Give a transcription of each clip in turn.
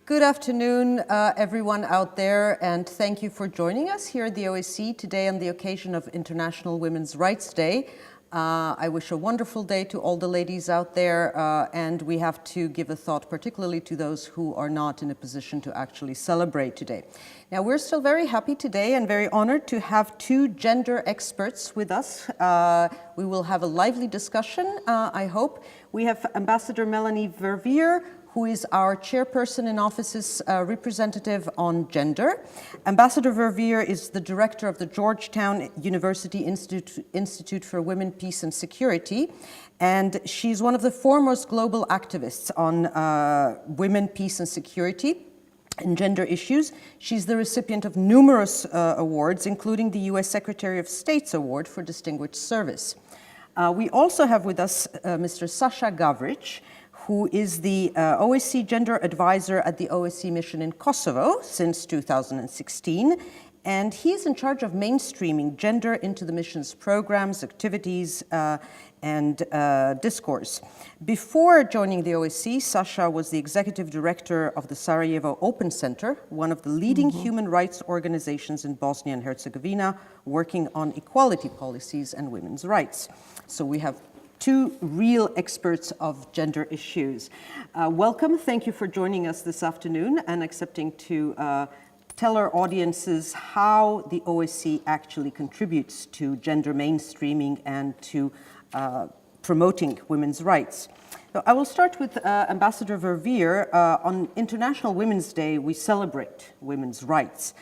Good afternoon, everyone out there, and thank you for joining us here at the OSCE today on the occasion of International Women's Rights Day. I wish a wonderful day to all the ladies out there, and we have to give a thought particularly to those who are not in a position to actually celebrate today. Now, we're still very happy today and very honored to have two gender experts with us. We will have a lively discussion, I hope. We have Ambassador Melanne Verveer, who is our Chairperson-in-Office's representative on gender. Ambassador Verveer is the director of the Georgetown University Institute for Women, Peace and Security, and she's one of the foremost global activists on women, peace and security and gender issues. She's the recipient of numerous awards, including the US Secretary of State's Award for Distinguished Service. We also have with us Mr. Sasa Gavric, who is the OSCE Gender Advisor at the OSCE Mission in Kosovo since 2016. And he's in charge of mainstreaming gender into the mission's programs, activities, and discourse. Before joining the OSCE, Sasa was the executive director of the Sarajevo Open Center, one of the leading human rights organizations in Bosnia and Herzegovina, working on equality policies and women's rights. So we have two real experts of gender issues. Welcome, thank you for joining us this afternoon and accepting to tell our audiences how the OSCE actually contributes to gender mainstreaming and to promoting women's rights. So I will start with Ambassador Verveer. On International Women's Day, we celebrate women's rights.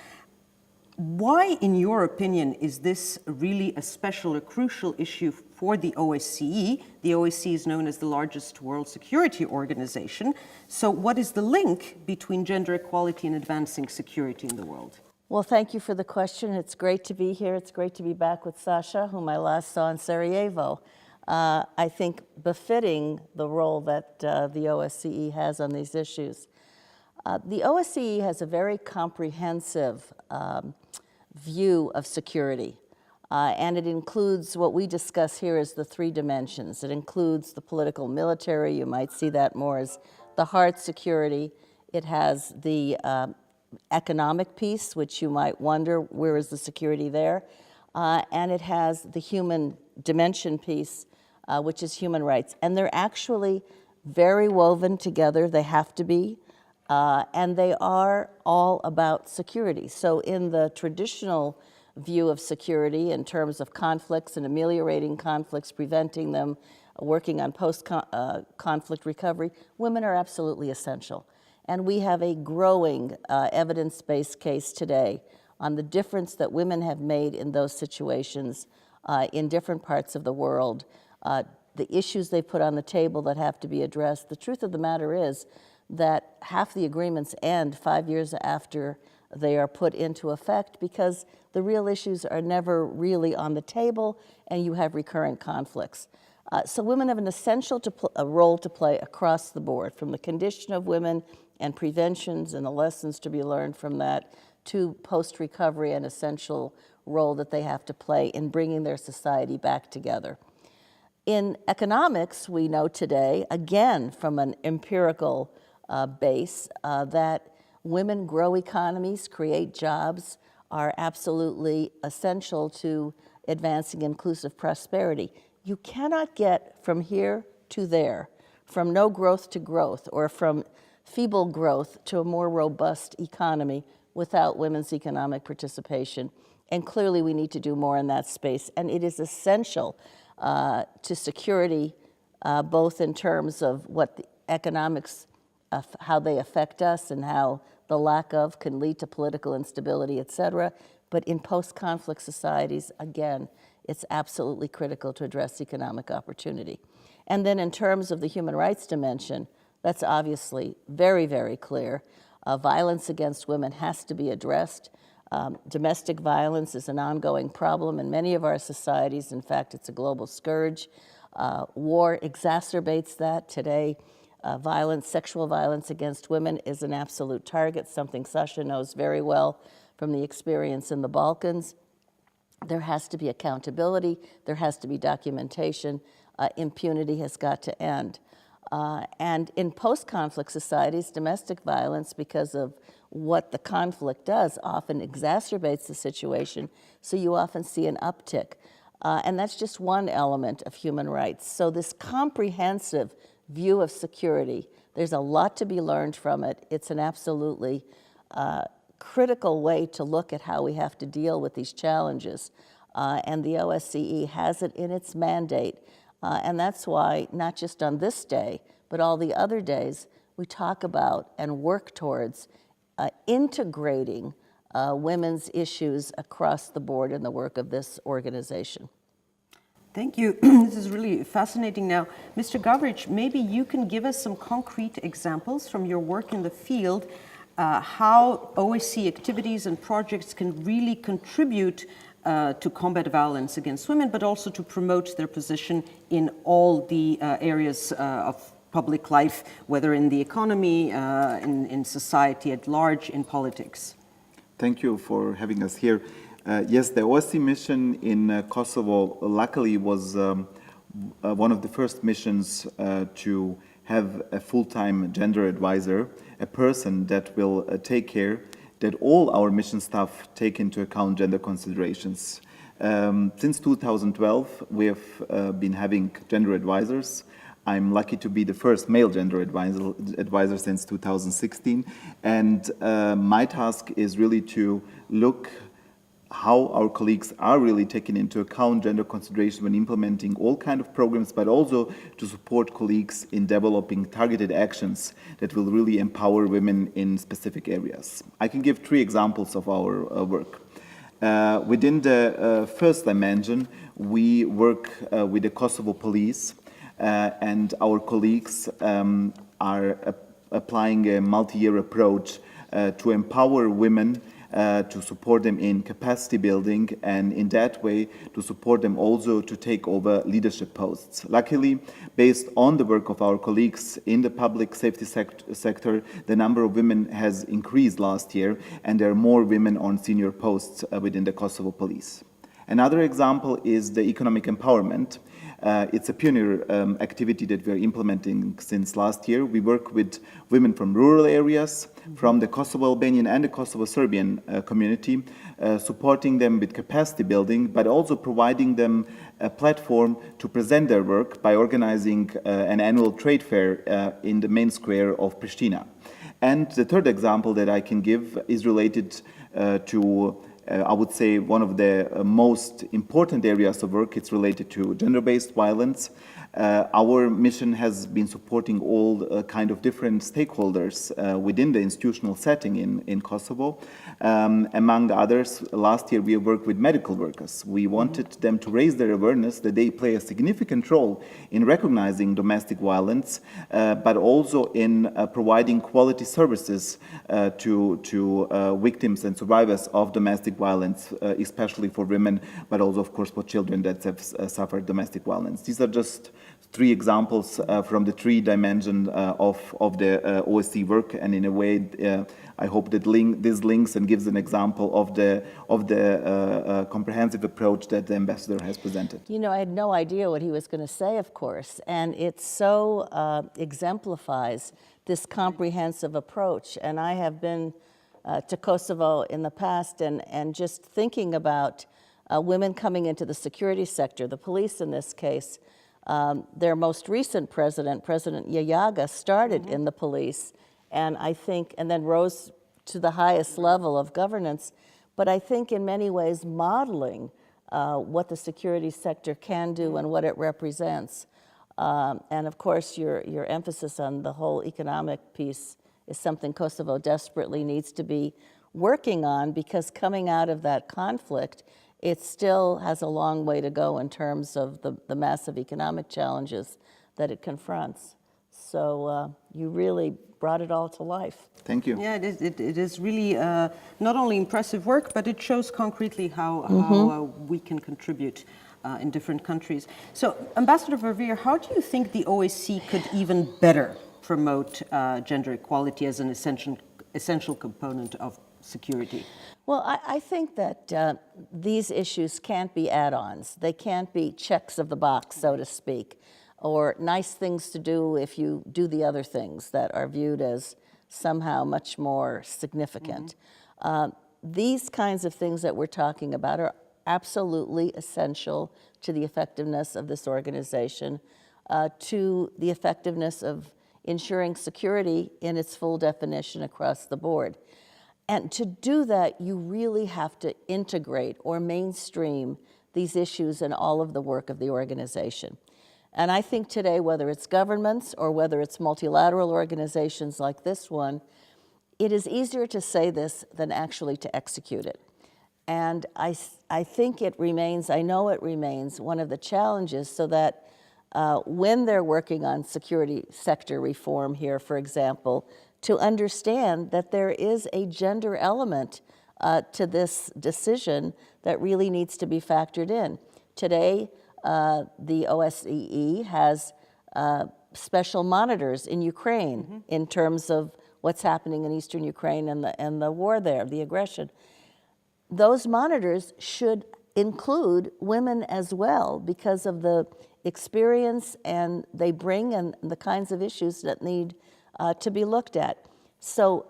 Why, in your opinion, is this really a special or crucial issue for the OSCE? The OSCE is known as the largest world security organization. So what is the link between gender equality and advancing security in the world? Well, thank you for the question. It's great to be here. It's great to be back with Sasha, whom I last saw in Sarajevo. I think befitting the role that the OSCE has on these issues. The OSCE has a very comprehensive view of security, and it includes what we discuss here as the three dimensions. It includes the political military, you might see that more as the hard security. It has the economic piece, which you might wonder, where is the security there? And it has the human dimension piece, which is human rights. And they're actually very woven together, they have to be. And they are all about security. So in the traditional view of security in terms of conflicts and ameliorating conflicts, preventing them, working on post-conflict recovery, women are absolutely essential. And we have a growing evidence-based case today on the difference that women have made in those situations in different parts of the world, the issues they put on the table that have to be addressed. The truth of the matter is that half the agreements end 5 years after they are put into effect because the real issues are never really on the table and you have recurrent conflicts. So women have an essential role to play across the board, from the condition of women and preventions and the lessons to be learned from that to post-recovery, an essential role that they have to play in bringing their society back together. In economics, we know today, again from an empirical base, that women grow economies, create jobs, are absolutely essential to advancing inclusive prosperity. You cannot get from here to there, from no growth to growth, or from feeble growth to a more robust economy without women's economic participation. And clearly we need to do more in that space. And it is essential to security, both in terms of what the economics, how they affect us and how the lack of can lead to political instability, et cetera. But in post-conflict societies, again, it's absolutely critical to address economic opportunity. And then in terms of the human rights dimension, that's obviously very, very clear. Violence against women has to be addressed. Domestic violence is an ongoing problem in many of our societies. In fact, it's a global scourge. War exacerbates that. Today, sexual violence against women is an absolute target, something Sasha knows very well from the experience in the Balkans. There has to be accountability. There has to be documentation. Impunity has got to end. And in post-conflict societies, domestic violence, because of what the conflict does, often exacerbates the situation, so you often see an uptick. And that's just one element of human rights. So this comprehensive view of security, there's a lot to be learned from it. It's an absolutely critical way to look at how we have to deal with these challenges. And the OSCE has it in its mandate. And that's why, not just on this day, but all the other days, we talk about and work towards integrating women's issues across the board in the work of this organization. Thank you. This is really fascinating. Now, Mr. Gavric, maybe you can give us some concrete examples from your work in the field, how OSCE activities and projects can really contribute to combat violence against women, but also to promote their position in all the areas of public life, whether in the economy, in society at large, in politics. Thank you for having us here. Yes, the OSCE mission in Kosovo luckily was one of the first missions to have a full-time gender advisor, a person that will take care that all our mission staff take into account gender considerations. Since 2012, we have been having gender advisors. I'm lucky to be the first male gender advisor since 2016. And my task is really to look how our colleagues are really taking into account gender consideration when implementing all kinds of programs, but also to support colleagues in developing targeted actions that will really empower women in specific areas. I can give 3 examples of our work. Within the first dimension, we work with the Kosovo police, and our colleagues are applying a multi-year approach to empower women, to support them in capacity building, and in that way to support them also to take over leadership posts. Luckily, based on the work of our colleagues in the public safety sector, the number of women has increased last year, and there are more women on senior posts within the Kosovo police. Another example is the economic empowerment. It's a pioneer activity that we're implementing since last year. We work with women from rural areas, from the Kosovo Albanian and the Kosovo Serbian community, supporting them with capacity building, but also providing them a platform to present their work by organizing an annual trade fair in the main square of Pristina. And the third example that I can give is related to I would say one of the most important areas of work. It's related to gender-based violence. Our mission has been supporting all kind of different stakeholders within the institutional setting in Kosovo. Among others, last year we worked with medical workers. We wanted them to raise their awareness that they play a significant role in recognizing domestic violence, but also in providing quality services to victims and survivors of domestic violence, especially for women, but also, of course, for children that have suffered domestic violence. These are just 3 examples from the 3 dimensions of the OSCE work, and in a way, I hope that this links and gives an example of the comprehensive approach that the ambassador has presented. You know, I had no idea what he was going to say, of course, and it so exemplifies this comprehensive approach. And I have been to Kosovo in the past, and just thinking about women coming into the security sector, the police in this case. Their most recent president, President Yayaga, started in the police, and I think, and then rose to the highest level of governance, but I think in many ways modeling what the security sector can do and what it represents. And of course, your emphasis on the whole economic piece is something Kosovo desperately needs to be working on, because coming out of that conflict, it still has a long way to go in terms of the massive economic challenges that it confronts. So you really brought it all to life. Thank you. Yeah, it is really not only impressive work, but it shows concretely how we can contribute in different countries. So, Ambassador Verveer, how do you think the OSCE could even better promote gender equality as an essential component of security? Well, I think that these issues can't be add-ons. They can't be checks of the box, so to speak. or nice things to do if you do the other things that are viewed as somehow much more significant. These kinds of things that we're talking about are absolutely essential to the effectiveness of this organization, to the effectiveness of ensuring security in its full definition across the board. And to do that, you really have to integrate or mainstream these issues in all of the work of the organization. And I think today, whether it's governments or whether it's multilateral organizations like this one, it is easier to say this than actually to execute it. And I think it remains, I know it remains, one of the challenges so that when they're working on security sector reform here, for example, to understand that there is a gender element to this decision that really needs to be factored in. Today, the OSCE has special monitors in Ukraine in terms of what's happening in eastern Ukraine and the war there, the aggression. Those monitors should include women as well because of the experience and they bring and the kinds of issues that need to be looked at. So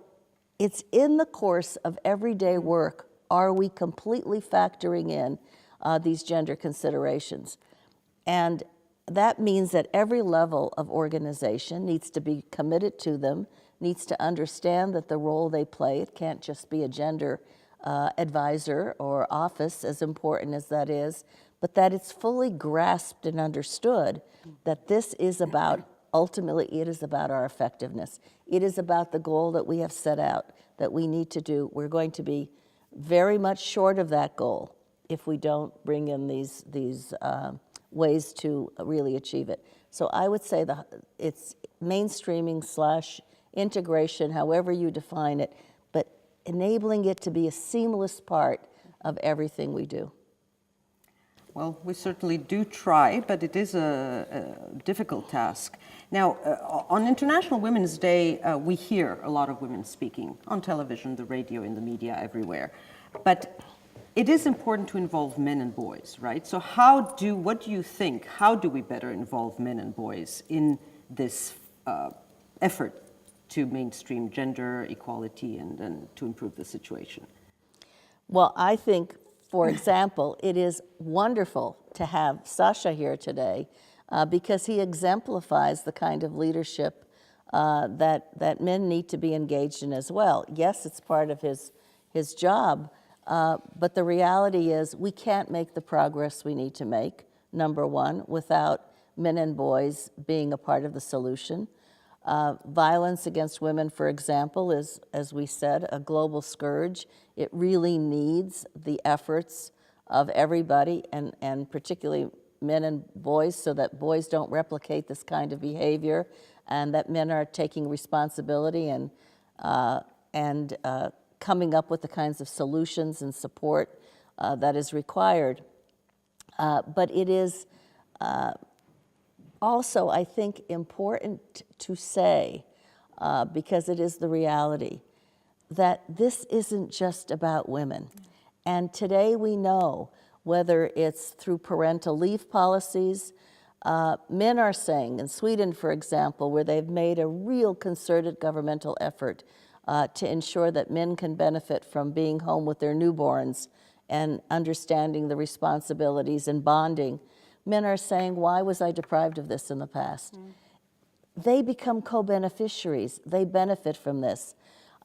it's in the course of everyday work, are we completely factoring in these gender considerations? And that means that every level of organization needs to be committed to them, needs to understand that the role they play, it can't just be a gender advisor or office, as important as that is, but that it's fully grasped and understood that this is about, ultimately, it is about our effectiveness. It is about the goal that we have set out, that we need to do. We're going to be very much short of that goal if we don't bring in these ways to really achieve it. So I would say it's mainstreaming / integration, however you define it, but enabling it to be a seamless part of everything we do. Well, we certainly do try, but it is a difficult task. Now, on International Women's Day, we hear a lot of women speaking on television, the radio, in the media, everywhere. But it is important to involve men and boys, right? So what do you think, how do we better involve men and boys in this effort to mainstream gender equality and to improve the situation? Well, I think, for example, it is wonderful to have Sasa here today because he exemplifies the kind of leadership that men need to be engaged in as well. Yes, it's part of his job, but the reality is we can't make the progress we need to make, number one, without men and boys being a part of the solution. Violence against women, for example, is, as we said, a global scourge. It really needs the efforts of everybody, and particularly men and boys, so that boys don't replicate this kind of behavior, and that men are taking responsibility and coming up with the kinds of solutions and support that is required. But it is also, I think, important to say, because it is the reality, that this isn't just about women. And today we know, whether it's through parental leave policies, men are saying, in Sweden, for example, where they've made a real concerted governmental effort to ensure that men can benefit from being home with their newborns and understanding the responsibilities and bonding, men are saying, why was I deprived of this in the past? They become co-beneficiaries. They benefit from this.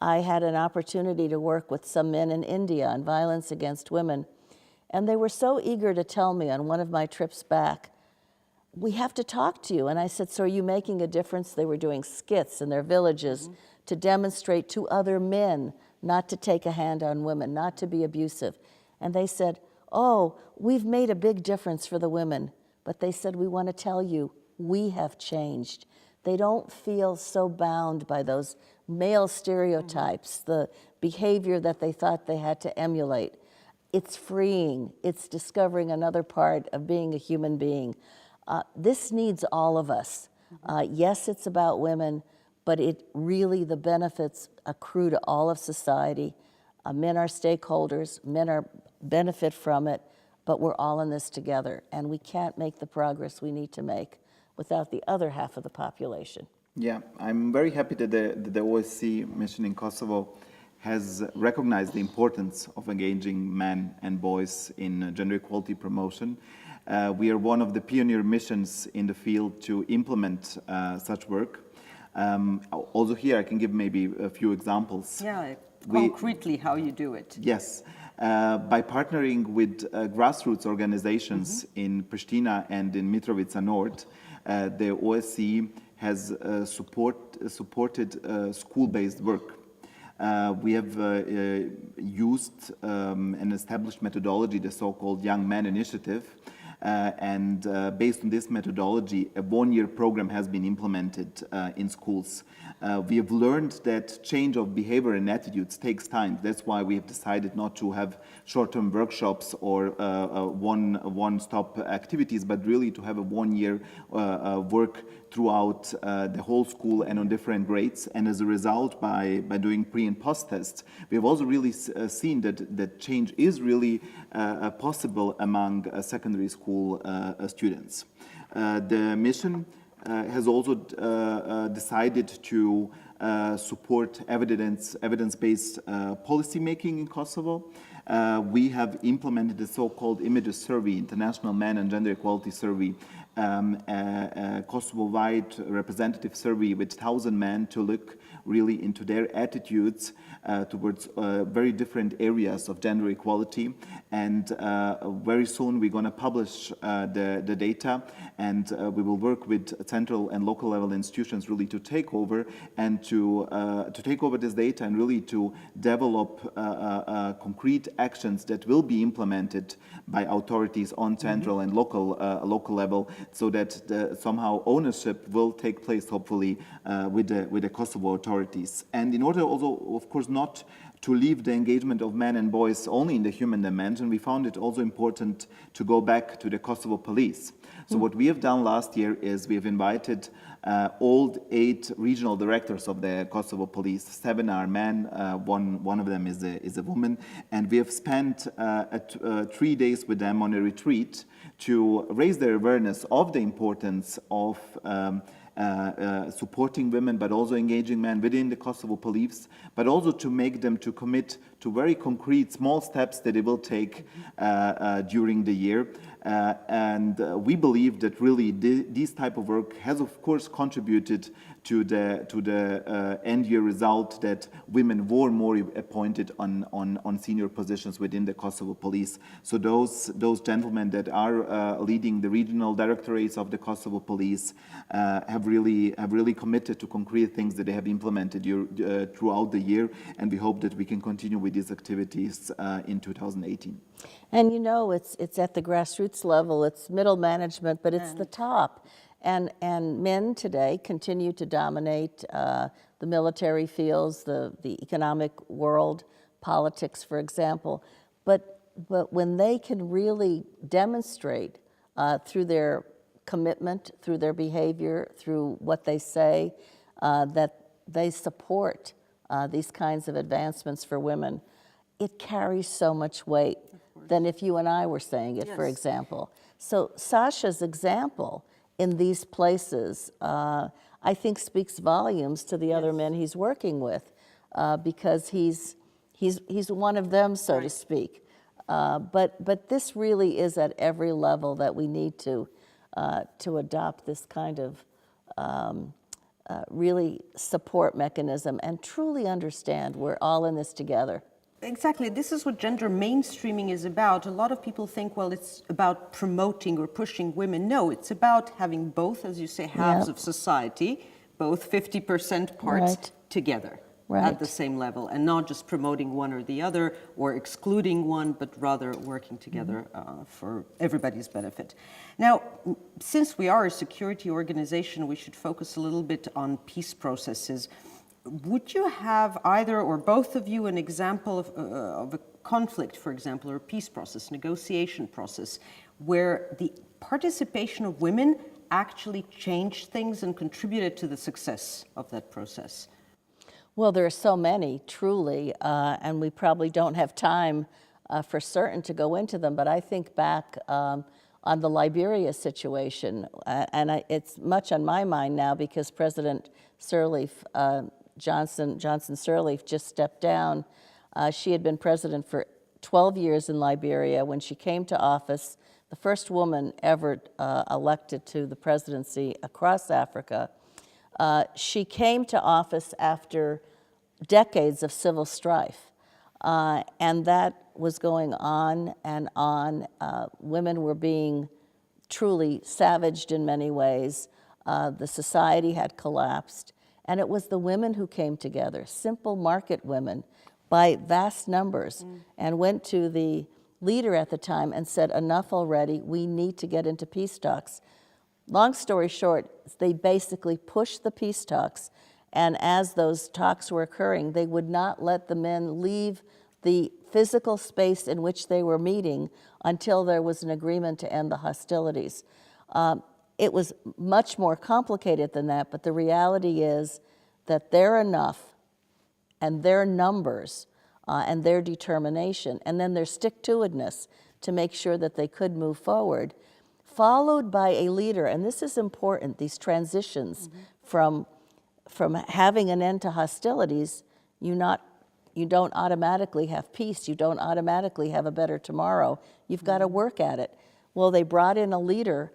I had an opportunity to work with some men in India on violence against women, and they were so eager to tell me on one of my trips back, we have to talk to you. And I said, so are you making a difference? They were doing skits in their villages to demonstrate to other men not to take a hand on women, not to be abusive. And they said, oh, we've made a big difference for the women. But they said, we want to tell you, we have changed. They don't feel so bound by those male stereotypes, the behavior that they thought they had to emulate. It's freeing. It's discovering another part of being a human being. This needs all of us. Yes, it's about women, but it really, the benefits accrue to all of society. Men are stakeholders, men benefit from it, but we're all in this together, and we can't make the progress we need to make without the other half of the population. Yeah, I'm very happy that the OSCE mission in Kosovo has recognized the importance of engaging men and boys in gender equality promotion. We are one of the pioneer missions in the field to implement such work. Also here, I can give maybe a few examples. Yeah, concretely how you do it. Yes. By partnering with grassroots organizations in Pristina and in Mitrovica North, the OSCE has supported school-based work. We have used an established methodology, the so-called Young Men Initiative, and based on this methodology, a one-year program has been implemented in schools. We have learned that change of behavior and attitudes takes time. That's why we have decided not to have short-term workshops or one-stop activities, but really to have a one-year work throughout the whole school and on different grades. And as a result, by doing pre and post tests, we have also really seen that change is really possible among secondary school students. The mission has also decided to support evidence-based policy making in Kosovo. We have implemented the so-called Images Survey, International Man and Gender Equality Survey, a Kosovo-wide representative survey with 1,000 men to look really into their attitudes towards very different areas of gender equality. And very soon we're going to publish the data, and we will work with central and local level institutions really to take over and to take over this data and really to develop concrete actions that will be implemented by authorities on central and local level, so that somehow ownership will take place, hopefully, with the Kosovo authorities. And in order also, of course, not to leave the engagement of men and boys only in the human dimension, we found it also important to go back to the Kosovo police. So what we have done last year is we have invited all 8 regional directors of the Kosovo police. 7 are men, one of them is a woman, and we have spent 3 days with them on a retreat to raise their awareness of the importance of supporting women, but also engaging men within the Kosovo police, but also to make them to commit to very concrete small steps that they will take during the year. And we believe that really this type of work has, of course, contributed to the end year result that women were more appointed on senior positions within the Kosovo police. So those gentlemen that are leading the regional directorates of the Kosovo police have really committed to concrete things that they have implemented throughout the year, and we hope that we can continue with these activities in 2018. And you know, it's at the grassroots level, it's middle management, but it's the top. And men today continue to dominate the military fields, the economic world, politics, for example. But when they can really demonstrate through their commitment, through their behavior, through what they say, that they support these kinds of advancements for women, it carries so much weight than if you and I were saying it, for example. So Sasa's example in these places, I think speaks volumes to the other men he's working with, because he's one of them, so to speak. But this really is at every level that we need to adopt this kind of really support mechanism and truly understand we're all in this together. Exactly. This is what gender mainstreaming is about. A lot of people think, well, it's about promoting or pushing women. No, it's about having both, as you say, halves of society, both 50% parts together at the same level, and not just promoting one or the other or excluding one, but rather working together for everybody's benefit. Now, since we are a security organization, we should focus a little bit on peace processes. Would you have either or both of you an example of a conflict, for example, or a peace process, negotiation process, where the participation of women actually changed things and contributed to the success of that process? Well, there are so many, truly, and we probably don't have time for certain to go into them, but I think back on the Liberia situation. It's much on my mind now because President Sirleaf, Johnson Sirleaf, just stepped down. She had been president for 12 years in Liberia. When she came to office, the first woman ever elected to the presidency across Africa, she came to office after decades of civil strife. And that was going on and on. Women were being truly savaged in many ways. The society had collapsed. And it was the women who came together, simple market women, by vast numbers, and went to the leader at the time and said, enough already, we need to get into peace talks. Long story short, they basically pushed the peace talks, and as those talks were occurring, they would not let the men leave the physical space in which they were meeting until there was an agreement to end the hostilities. It was much more complicated than that, but the reality is that they're enough, and their numbers, and their determination, and then their stick-to-itiveness to make sure that they could move forward, followed by a leader, and this is important, these transitions from having an end to hostilities, you don't automatically have peace, you don't automatically have a better tomorrow, you've got to work at it. Well, they brought in a leader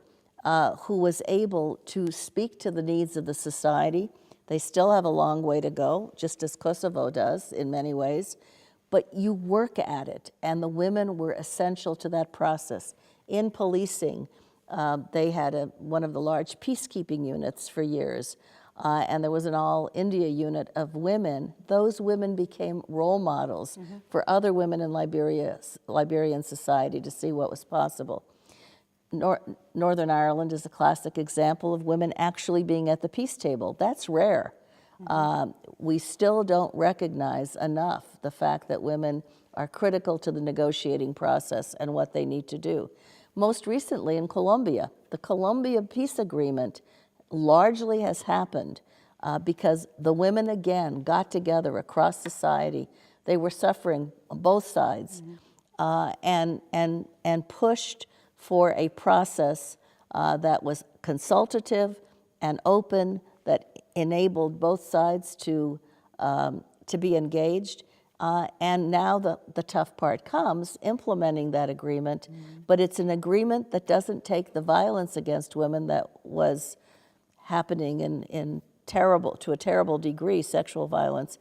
who was able to speak to the needs of the society. They still have a long way to go, just as Kosovo does in many ways, but you work at it, and the women were essential to that process. In policing, they had one of the large peacekeeping units for years, and there was an all-India unit of women. Those women became role models for other women in Liberian society to see what was possible. Northern Ireland is a classic example of women actually being at the peace table. That's rare. We still don't recognize enough the fact that women are critical to the negotiating process and what they need to do. Most recently in Colombia, the Colombia peace agreement largely has happened because the women again got together across society. They were suffering on both sides and pushed for a process that was consultative and open, that enabled both sides to be engaged. And now the tough part comes, implementing that agreement, but it's an agreement that doesn't take the violence against women that was happening to a terrible degree, sexual violence,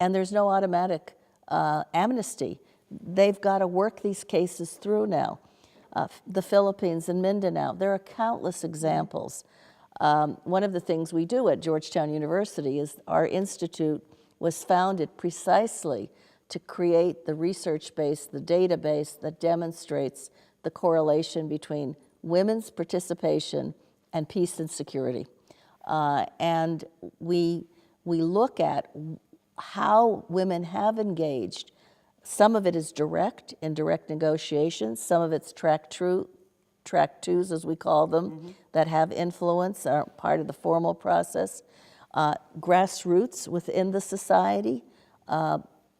and there's no automatic amnesty. They've got to work these cases through now. The Philippines and Mindanao, there are countless examples. One of the things we do at Georgetown University is our institute was founded precisely to create the research base, the database that demonstrates the correlation between women's participation and peace and security. And we look at how women have engaged. Some of it is direct, in direct negotiations. Some of it's track twos, as we call them, that have influence, are part of the formal process. Grassroots within the society,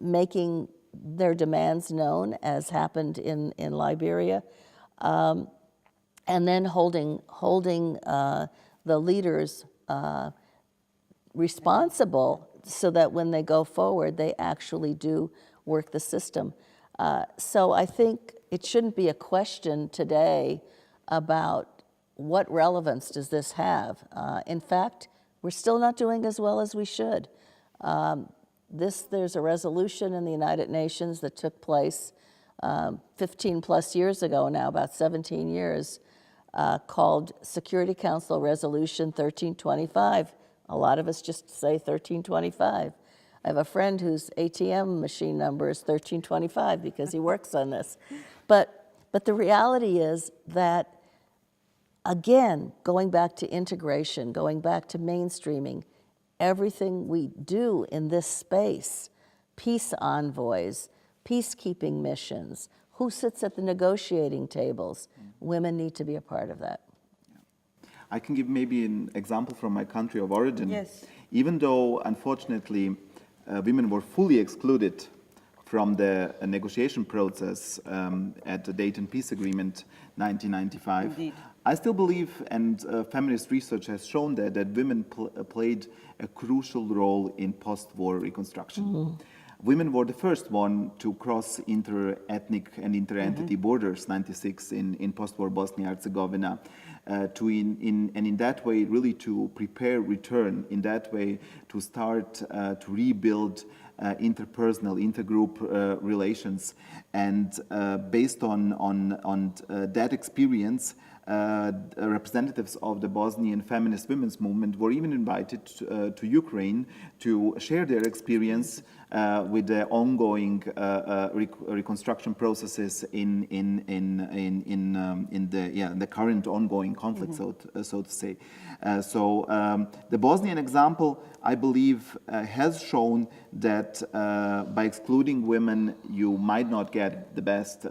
making their demands known, as happened in Liberia, and then holding the leaders responsible so that when they go forward, they actually do work the system. So I think it shouldn't be a question today about what relevance does this have. In fact, we're still not doing as well as we should. There's a resolution in the United Nations that took place 15 plus years ago now, about 17 years, called Security Council Resolution 1325. A lot of us just say 1325. I have a friend whose ATM machine number is 1325 because he works on this. But the reality is that, again, going back to integration, going back to mainstreaming, everything we do in this space, peace envoys, peacekeeping missions, who sits at the negotiating tables, women need to be a part of that. I can give maybe an example from my country of origin. Yes. Even though, unfortunately, women were fully excluded from the negotiation process at the Dayton Peace Agreement 1995. Indeed. I still believe, and feminist research has shown that women played a crucial role in post-war reconstruction. Women were the first one to cross inter-ethnic and inter-entity borders, 96 in post-war Bosnia-Herzegovina, and in that way really to prepare return, in that way to start to rebuild interpersonal, intergroup relations. And based on that experience, representatives of the Bosnian feminist women's movement were even invited to Ukraine to share their experience with the ongoing reconstruction processes in the current ongoing conflict, so to say. The Bosnian example, I believe, has shown that by excluding women, you might not get the best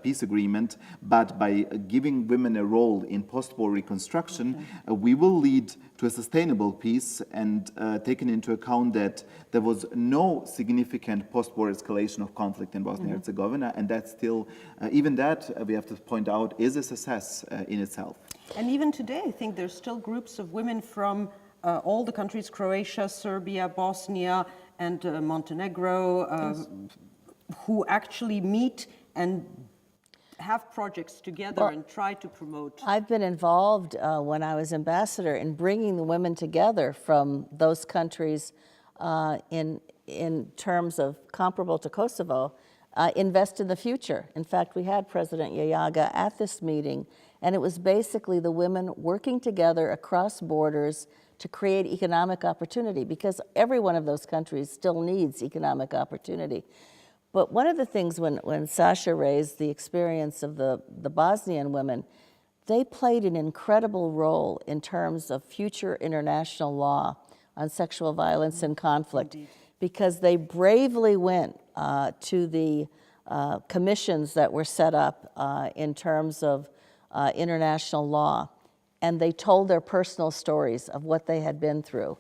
peace agreement, but by giving women a role in post-war reconstruction, we will lead to a sustainable peace, and taking into account that there was no significant post-war escalation of conflict in Bosnia-Herzegovina, and that still, even that, we have to point out, is a success in itself. And even today, I think there's still groups of women from all the countries, Croatia, Serbia, Bosnia, and Montenegro, who actually meet and have projects together and try to promote. I've been involved when I was ambassador in bringing the women together from those countries in terms of comparable to Kosovo, invest in the future. In fact, we had President Yayaga at this meeting, and it was basically the women working together across borders to create economic opportunity, because every one of those countries still needs economic opportunity. But one of the things when Sasha raised the experience of the Bosnian women, they played an incredible role in terms of future international law on sexual violence and conflict. Indeed. Because they bravely went to the commissions that were set up in terms of international law, and they told their personal stories of what they had been through.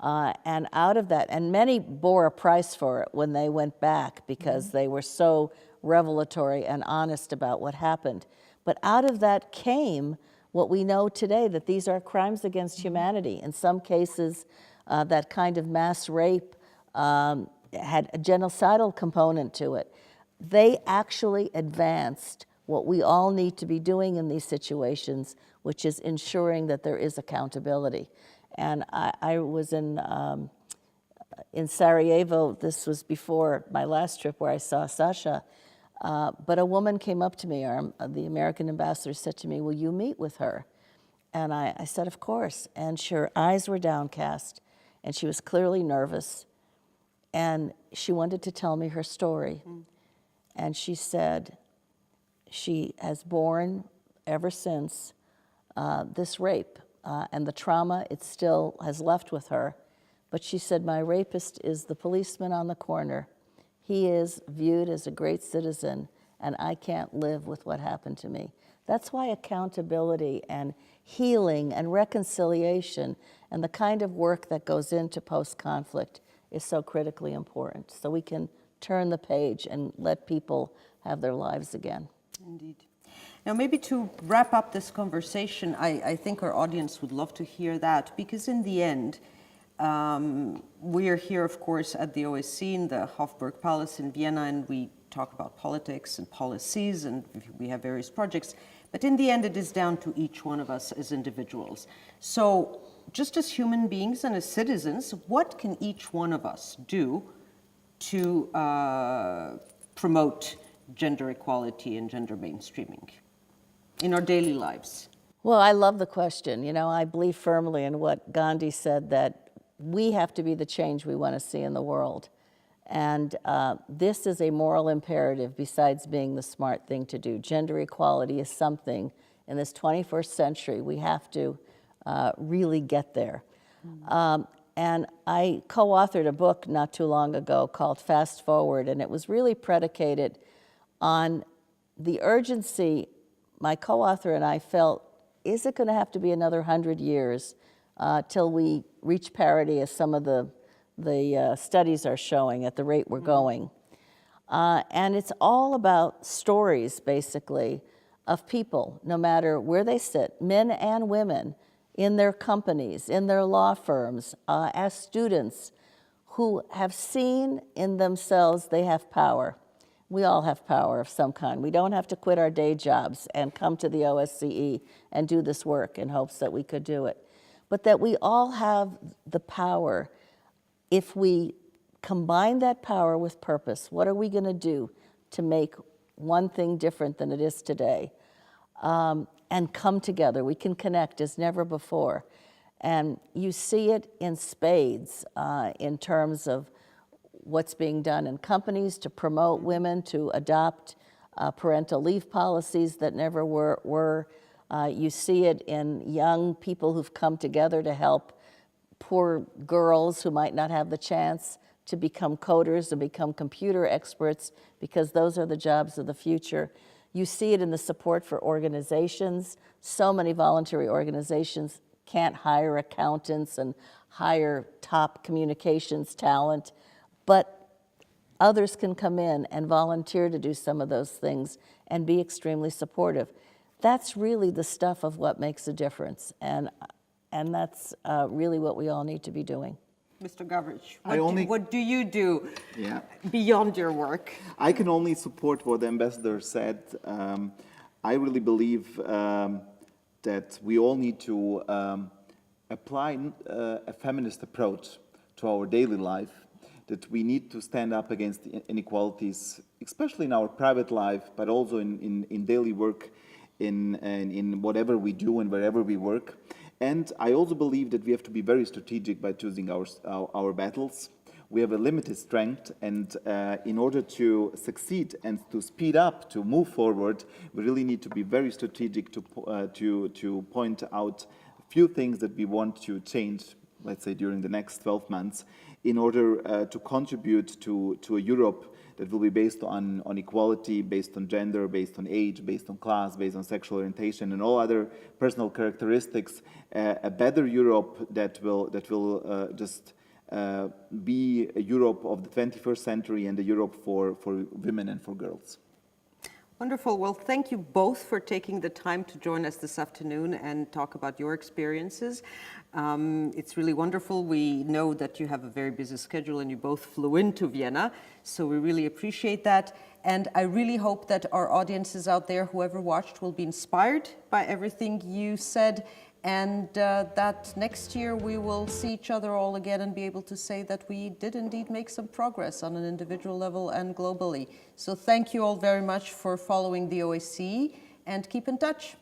And out of that, and many bore a price for it when they went back, because they were so revelatory and honest about what happened. But out of that came what we know today, that these are crimes against humanity. In some cases, that kind of mass rape had a genocidal component to it. They actually advanced what we all need to be doing in these situations, which is ensuring that there is accountability. And I was in Sarajevo. This was before my last trip where I saw Sasha. But a woman came up to me, the American ambassador said to me, "Will you meet with her?" And I said, "Of course." And her eyes were downcast, and she was clearly nervous. And she wanted to tell me her story. And she said she has borne ever since this rape. And the trauma it still has left with her. But she said, "My rapist is the policeman on the corner. He is viewed as a great citizen, and I can't live with what happened to me." That's why accountability and healing and reconciliation and the kind of work that goes into post-conflict is so critically important, so we can turn the page and let people have their lives again. Indeed. Now, maybe to wrap up this conversation, I think our audience would love to hear that, because in the end, we are here, of course, at the OSCE in the Hofburg Palace in Vienna, and we talk about politics and policies, and we have various projects. But in the end, it is down to each one of us as individuals. So just as human beings and as citizens, what can each one of us do to promote gender equality and gender mainstreaming in our daily lives? Well, I love the question. You know, I believe firmly in what Gandhi said, that we have to be the change we want to see in the world. And this is a moral imperative besides being the smart thing to do. Gender equality is something in this 21st century we have to really get there. And I co-authored a book not too long ago called Fast Forward, and it was really predicated on the urgency my co-author and I felt, is it going to have to be another 100 years till we reach parity, as some of the studies are showing at the rate we're going? And it's all about stories, basically, of people, no matter where they sit, men and women, in their companies, in their law firms, as students, who have seen in themselves they have power. We all have power of some kind. We don't have to quit our day jobs and come to the OSCE and do this work in hopes that we could do it. But that we all have the power. If we combine that power with purpose, what are we going to do to make one thing different than it is today? And come together. We can connect as never before. And you see it in spades in terms of what's being done in companies to promote women to adopt parental leave policies that never were. You see it in young people who've come together to help poor girls who might not have the chance to become coders and become computer experts, because those are the jobs of the future. You see it in the support for organizations. So many voluntary organizations can't hire accountants and hire top communications talent, but others can come in and volunteer to do some of those things and be extremely supportive. That's really the stuff of what makes a difference, and that's really what we all need to be doing. Mr. Gavric, what do you do beyond your work? I can only support what the ambassador said. I really believe that we all need to apply a feminist approach to our daily life, that we need to stand up against inequalities, especially in our private life, but also in daily work, in whatever we do and wherever we work. And I also believe that we have to be very strategic by choosing our battles. We have a limited strength, and in order to succeed and to speed up, to move forward, we really need to be very strategic to point out a few things that we want to change, let's say, during the next 12 months, in order to contribute to a Europe that will be based on equality, based on gender, based on age, based on class, based on sexual orientation, and all other personal characteristics. A better Europe that will just be a Europe of the 21st century and a Europe for women and for girls. Wonderful. Well, thank you both for taking the time to join us this afternoon and talk about your experiences. It's really wonderful. We know that you have a very busy schedule and you both flew into Vienna, so we really appreciate that. And I really hope that our audiences out there, whoever watched, will be inspired by everything you said, and that next year we will see each other all again and be able to say that we did indeed make some progress on an individual level and globally. So thank you all very much for following the OSCE, and keep in touch.